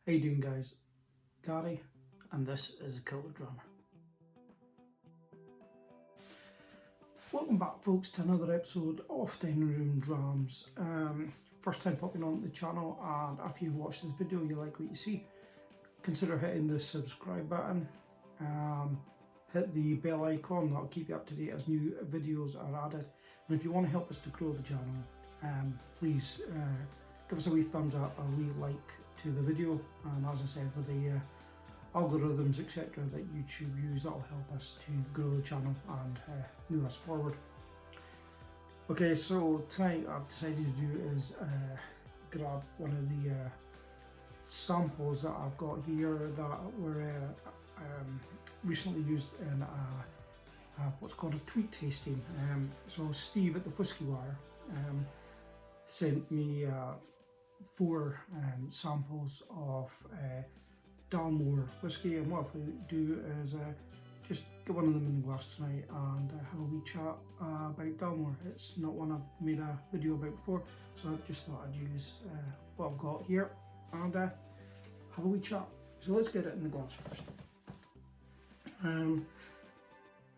How you doing, guys? Gary, and this is the Killer Drummer. Welcome back, folks, to another episode of Dining Room Drams. First time popping on the channel, and if you watch this video you like what you see, consider hitting the subscribe button. Hit the bell icon, that'll keep you up to date as new videos are added. And if you want to help us to grow the channel, please give us a wee thumbs up or a wee like to the video. And as I said, with the algorithms etc that YouTube use, that'll help us to grow the channel and move us forward. Okay, so tonight I've decided to do is grab one of the samples that I've got here that were recently used in what's called a tweet tasting. So Steve at the Whiskey Wire sent me 4 samples of Dalmore whiskey, and what I'll do is just get one of them in the glass tonight and have a wee chat about Dalmore. It's not one I've made a video about before, so I just thought I'd use what I've got here and have a wee chat. So let's get it in the glass first.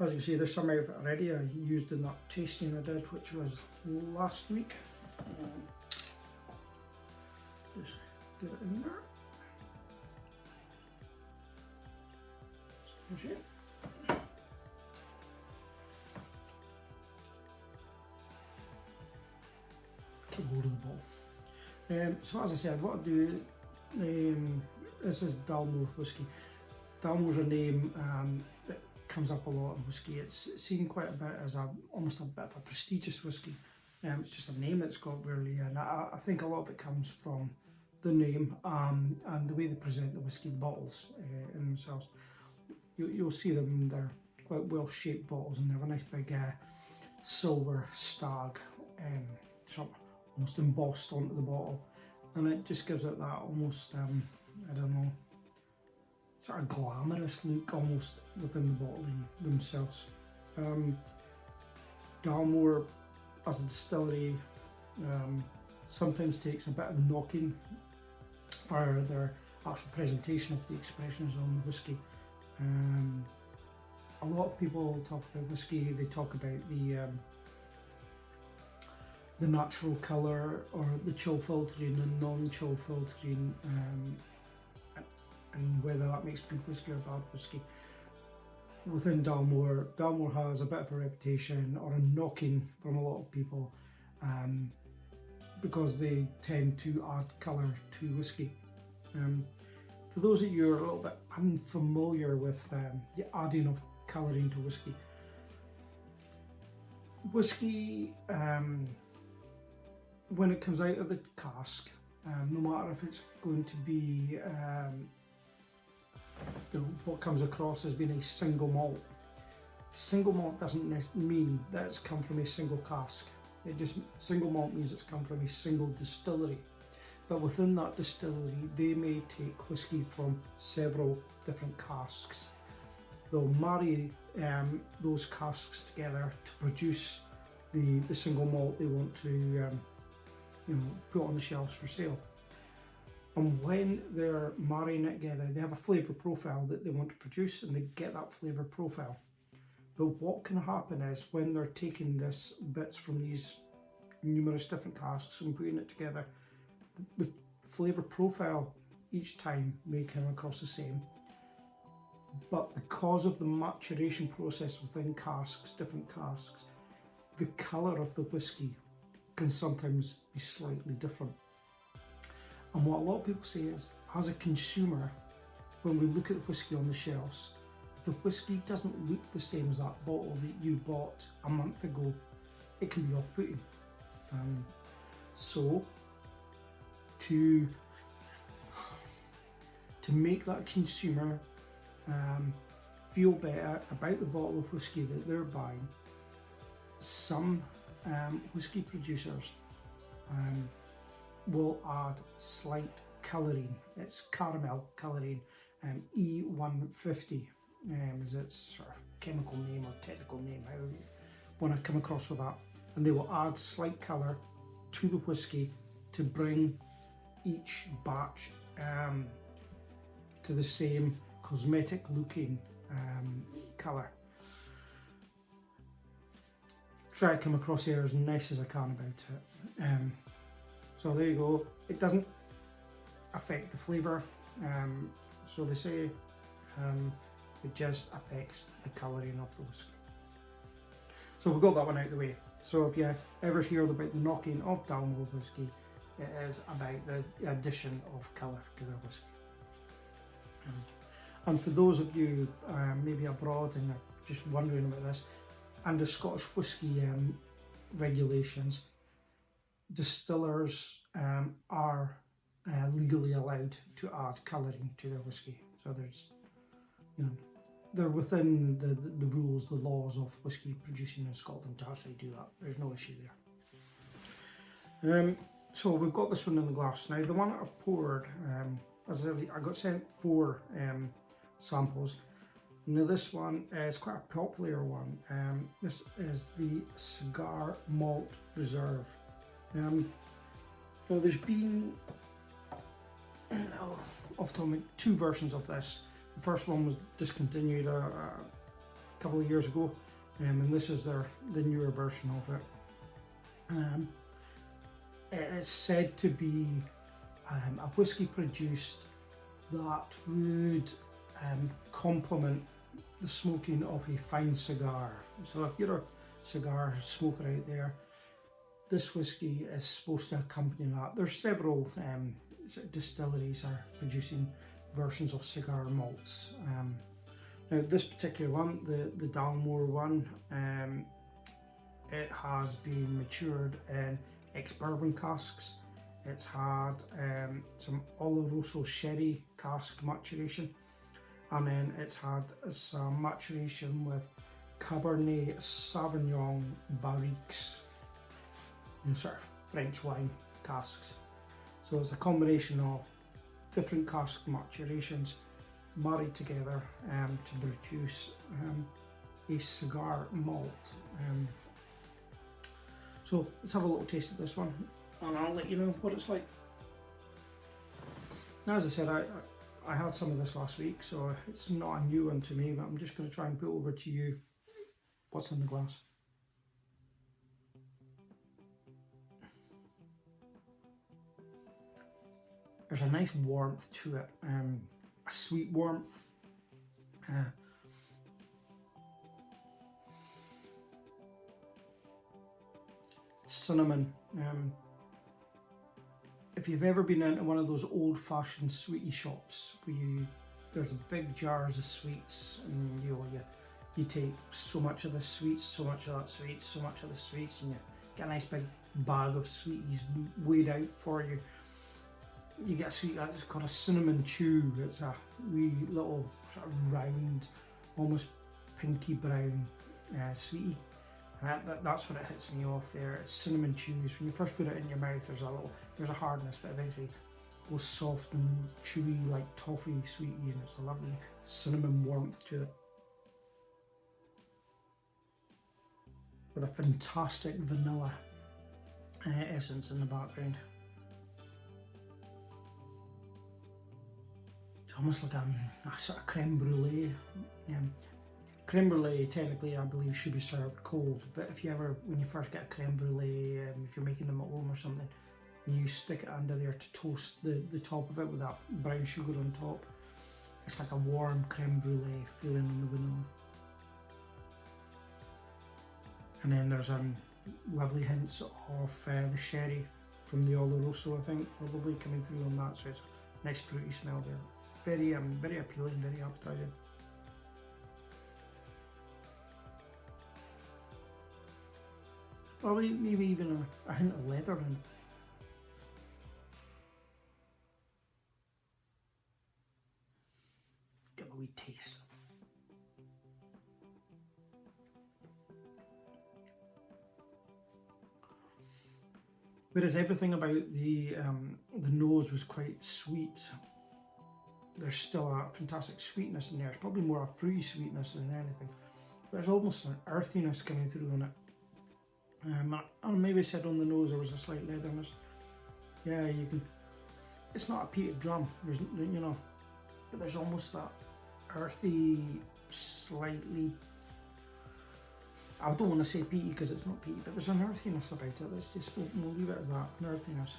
As you can see, there's some out of it already I used in that tasting I did, which was last week. Just get it in there. Push it. Keep hold of the ball. So as I said, what I do, this is Dalmore whiskey. Dalmore's a name that comes up a lot in whiskey. It's seen quite a bit as almost a bit of a prestigious whiskey. It's just a name it's got really, and I think a lot of it comes from the name and the way they present the whiskey, the bottles in themselves. You'll see them, they're quite well shaped bottles and they have a nice big silver stag sort of almost embossed onto the bottle, and it just gives it that almost, I don't know, sort of glamorous look almost within the bottling themselves. Dalmore as a distillery sometimes takes a bit of knocking for their actual presentation of the expressions on the whiskey. A lot of people talk about whiskey, they talk about the natural colour or the chill filtering and non-chill filtering, and whether that makes good whiskey or bad whiskey. Within Dalmore has a bit of a reputation or a knocking from a lot of people because they tend to add colour to whiskey. For those of you who are a little bit unfamiliar with the adding of colour into whiskey, when it comes out of the cask, no matter if it's going to be what comes across as being a single malt. Single malt doesn't mean that it's come from a single cask. Single malt means it's come from a single distillery. But within that distillery, they may take whiskey from several different casks. They'll marry those casks together to produce the single malt they want to put on the shelves for sale. And when they're marrying it together, they have a flavour profile that they want to produce, and they get that flavour profile. But what can happen is when they're taking this bits from these numerous different casks and putting it together, the flavour profile each time may come across the same, but because of the maturation process within casks, different casks, the colour of the whiskey can sometimes be slightly different. And what a lot of people say is, as a consumer, when we look at the whiskey on the shelves, if the whiskey doesn't look the same as that bottle that you bought a month ago, it can be off-putting. So to make that consumer feel better about the bottle of whiskey that they're buying, some whiskey producers will add slight colouring. It's caramel colouring, E150 is its sort of chemical name or technical name, however you want to come across with that. And they will add slight colour to the whiskey to bring each batch to the same cosmetic looking colour. Try to come across here as nice as I can about it. So there you go. It doesn't affect the flavour, so they say it just affects the colouring of the whisky. So we've got that one out of the way. So if you ever hear about the knocking of Dalmore whisky, it is about the addition of colour to their whisky. And for those of you maybe abroad and are just wondering about this, under Scottish whisky regulations, distillers are legally allowed to add colouring to their whisky. So there's, they're within the rules, the laws of whisky producing in Scotland to actually do that. There's no issue there. So we've got this one in the glass. Now the one that I've poured, I got sent 4 samples. Now this one is quite a popular one. This is the Cigar Malt Reserve. Now there's been, off the top of my head, 2 versions of this. The first one was discontinued a couple of years ago, and this is the newer version of it. It is said to be a whisky produced that would complement the smoking of a fine cigar. So if you're a cigar smoker out there, this whisky is supposed to accompany that. There's several distilleries are producing versions of cigar malts. Now this particular one, the Dalmore one, it has been matured in ex-bourbon casks. It's had some Oloroso sherry cask maturation, and then it's had some maturation with Cabernet Sauvignon barriques, sort of French wine casks. So it's a combination of different cask maturations married together to produce a cigar malt. So let's have a little taste of this one and I'll let you know what it's like. Now, as I said, I had some of this last week, so it's not a new one to me, but I'm just going to try and put over to you what's in the glass. There's a nice warmth to it, a sweet warmth. Cinnamon. If you've ever been into one of those old-fashioned sweetie shops where there's big jars of sweets, and you take so much of the sweets, so much of that sweets, so much of the sweets, and you get a nice big bag of sweeties weighed out for you. You get a sweet that's called a cinnamon chew. It's a wee little sort of round, almost pinky brown sweetie. That's what it hits me off there. It's cinnamon chews. When you first put it in your mouth, there's a hardness, but eventually it goes soft and chewy like toffee sweetie, and it's a lovely cinnamon warmth to it, with a fantastic vanilla essence in the background. It's almost like a sort of creme brulee. Creme brulee, technically, I believe, should be served cold, but when you first get a creme brulee, if you're making them at home or something, and you stick it under there to toast the top of it with that brown sugar on top, it's like a warm creme brulee feeling in the vanilla. And then there's lovely hints of the sherry from the Oloroso, I think, probably coming through on that, so it's a nice fruity smell there. Very appealing, very appetizing. Probably maybe even a hint of leather in it. Give it a wee taste. Whereas everything about the nose was quite sweet, there's still a fantastic sweetness in there. It's probably more a fruity sweetness than anything. There's almost an earthiness coming through in it. And maybe said on the nose there was a slight leatherness. Yeah, you can. It's not a peated drum. There's, but there's almost that earthy, slightly, I don't want to say peaty because it's not peaty, but there's an earthiness about it. Let's just, we'll leave it as that, an earthiness.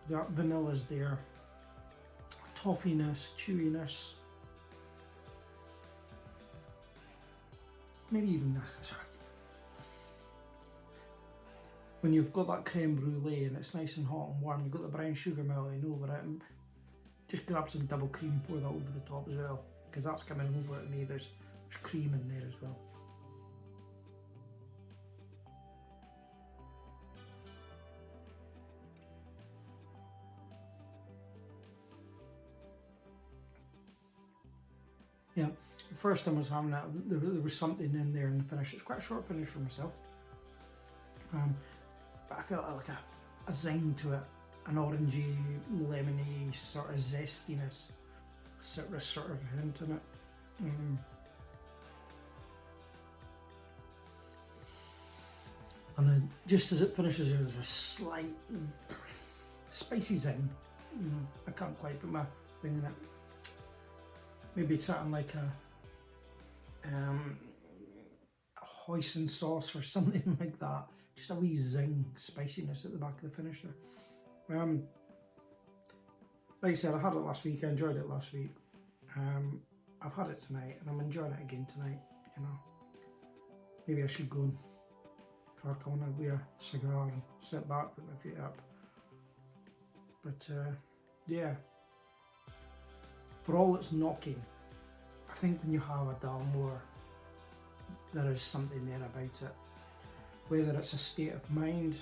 That vanilla's there, toffiness, chewiness, maybe even when you've got that creme brulee and it's nice and hot and warm, you've got the brown sugar melting over it, and just grab some double cream, pour that over the top as well, because that's coming over at me. There's cream in there as well. Yeah, the first time I was having that, there was something in there in the finish. It's quite a short finish for myself, but I felt like a zing to it, an orangey, lemony sort of zestiness, citrus sort of hint in it. And then just as it finishes, there's a slight spicy zing. You know, I can't quite put my thing in it. Maybe it's something like a hoisin sauce or something like that. Just a wee zing spiciness at the back of the finish there. Like I said, I had it last week. I enjoyed it last week. I've had it tonight, and I'm enjoying it again tonight. You know, maybe I should go and crack on with a cigar and sit back, put my feet up. But yeah. For all its knocking, I think when you have a Dalmore, there is something there about it. Whether it's a state of mind,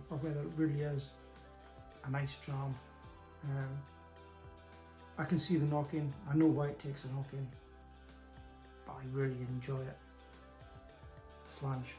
or whether it really is a nice dram. I can see the knocking, I know why it takes a knocking, but I really enjoy it. Slange.